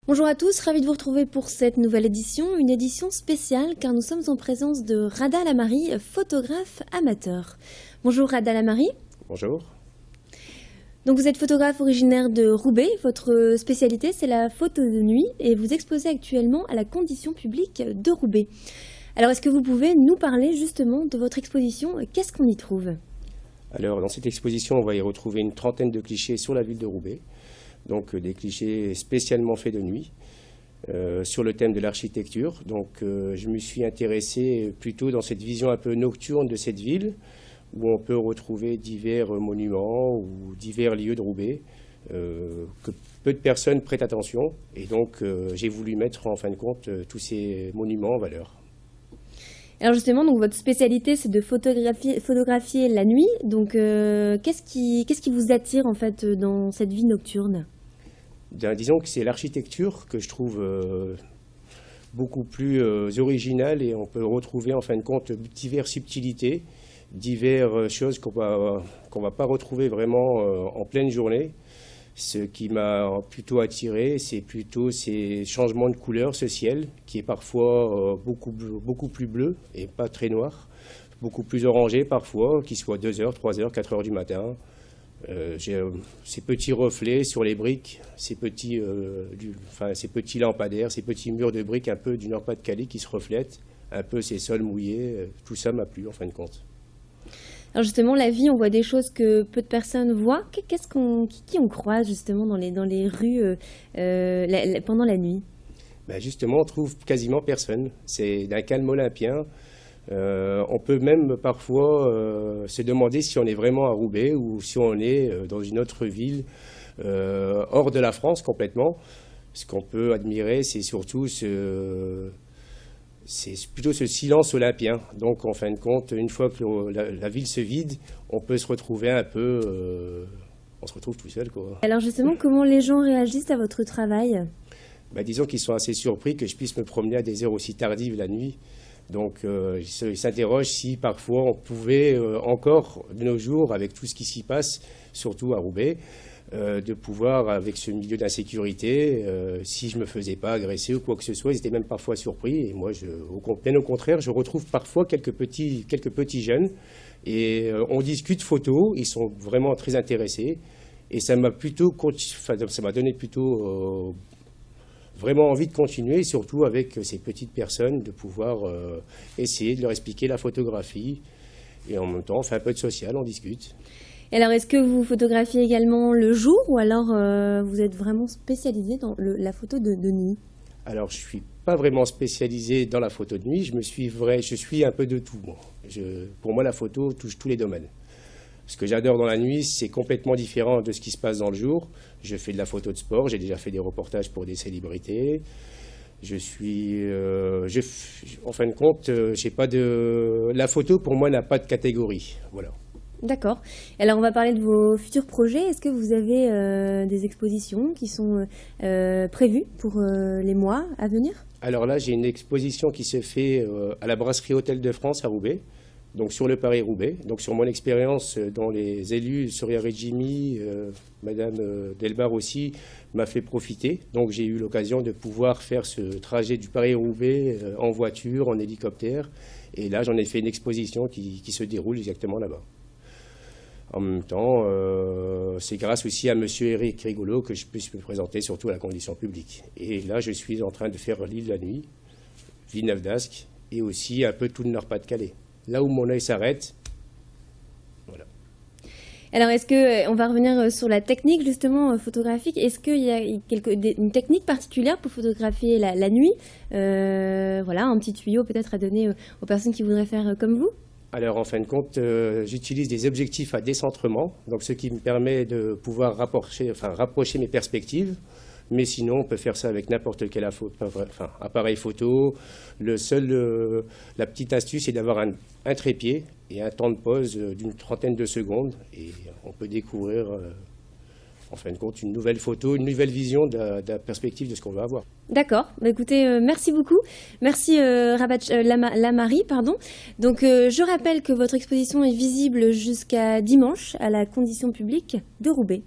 Bonjour à tous, ravi de vous retrouver pour cette nouvelle édition, une édition spéciale car nous sommes en présence de Rada Lamari, photographe amateur. Bonjour Rada Lamari. Bonjour. Donc vous êtes photographe originaire de Roubaix, votre spécialité c'est la photo de nuit et vous exposez actuellement à la Condition publique de Roubaix. Alors est-ce que vous pouvez nous parler justement de votre exposition, qu'est-ce qu'on y trouve ? Alors dans cette exposition on va y retrouver une trentaine de clichés sur la ville de Roubaix. Donc des clichés spécialement faits de nuit, sur le thème de l'architecture. Donc je me suis intéressé plutôt dans cette vision un peu nocturne de cette ville, où on peut retrouver divers monuments ou divers lieux de Roubaix, que peu de personnes prêtent attention. Et donc j'ai voulu mettre en fin de compte tous ces monuments en valeur. Alors justement, donc votre spécialité, c'est de photographier la nuit. Donc, qu'est-ce qui vous attire en fait dans cette vie nocturne ? Disons que c'est l'architecture que je trouve beaucoup plus originale et on peut retrouver en fin de compte diverses subtilités, diverses choses qu'on va pas retrouver vraiment en pleine journée. Ce qui m'a plutôt attiré, c'est plutôt ces changements de couleur, ce ciel, qui est parfois beaucoup plus bleu et pas très noir, beaucoup plus orangé parfois, qu'il soit 2h, 3h, 4h du matin. J'ai ces petits reflets sur les briques, ces petits lampadaires, ces petits murs de briques un peu du Nord-Pas-de-Calais qui se reflètent, un peu ces sols mouillés, tout ça m'a plu en fin de compte. Alors justement, la vie, on voit des choses que peu de personnes voient. Qui on croise justement dans les rues pendant la nuit ? Ben justement, on trouve quasiment personne. C'est d'un calme olympien. On peut même parfois se demander si on est vraiment à Roubaix ou si on est dans une autre ville hors de la France complètement. Ce qu'on peut admirer, c'est surtout c'est plutôt ce silence olympien. Donc, en fin de compte, une fois que la ville se vide, on peut se retrouver un peu... on se retrouve tout seul, quoi. Alors justement, comment les gens réagissent à votre travail ? Ben, disons qu'ils sont assez surpris que je puisse me promener à des heures aussi tardives la nuit. Donc, ils s'interrogent si parfois on pouvait encore, de nos jours, avec tout ce qui s'y passe, surtout à Roubaix, de pouvoir, avec ce milieu d'insécurité, si je ne me faisais pas agresser ou quoi que ce soit, ils étaient même parfois surpris. Et moi, bien au contraire, je retrouve parfois quelques petits jeunes et on discute photos, ils sont vraiment très intéressés. Et ça m'a donné plutôt vraiment envie de continuer, surtout avec ces petites personnes, de pouvoir essayer de leur expliquer la photographie. Et en même temps, on fait un peu de social, on discute. Et alors, est-ce que vous photographiez également le jour ou alors vous êtes vraiment spécialisé dans la photo de nuit ? Alors, je ne suis pas vraiment spécialisé dans la photo de nuit, je suis un peu de tout. Moi. Pour moi, la photo touche tous les domaines. Ce que j'adore dans la nuit, c'est complètement différent de ce qui se passe dans le jour. Je fais de la photo de sport, j'ai déjà fait des reportages pour des célébrités. En fin de compte, la photo, pour moi, n'a pas de catégorie. Voilà. D'accord. Alors, on va parler de vos futurs projets. Est-ce que vous avez des expositions qui sont prévues pour les mois à venir ? Alors là, j'ai une exposition qui se fait à la brasserie Hôtel de France à Roubaix, donc sur le Paris-Roubaix. Donc sur mon expérience dont les élus, Soria Regimi, Madame Delbar aussi, m'a fait profiter. Donc j'ai eu l'occasion de pouvoir faire ce trajet du Paris-Roubaix en voiture, en hélicoptère. Et là, j'en ai fait une exposition qui se déroule exactement là-bas. En même temps, c'est grâce aussi à M. Éric Rigolo que je puisse me présenter surtout à la Condition publique. Et là, je suis en train de faire l'île de la nuit, Villeneuve d'Ascq, et aussi un peu tout le Nord-Pas-de-Calais. Là où mon œil s'arrête, voilà. Alors, on va revenir sur la technique justement photographique. Est-ce qu'il y a une technique particulière pour photographier la nuit ? Voilà, un petit tuyau peut-être à donner aux personnes qui voudraient faire comme vous ? Alors, en fin de compte, j'utilise des objectifs à décentrement, donc ce qui me permet de pouvoir rapprocher mes perspectives. Mais sinon, on peut faire ça avec n'importe quel appareil photo. La petite astuce, c'est d'avoir un trépied et un temps de pause d'une trentaine de secondes. Et on peut découvrir, en fin de compte, une nouvelle photo, une nouvelle vision de la perspective de ce qu'on va avoir. D'accord. Bah, écoutez, merci beaucoup. Merci Lamari, pardon. Donc, je rappelle que votre exposition est visible jusqu'à dimanche à la Condition publique de Roubaix.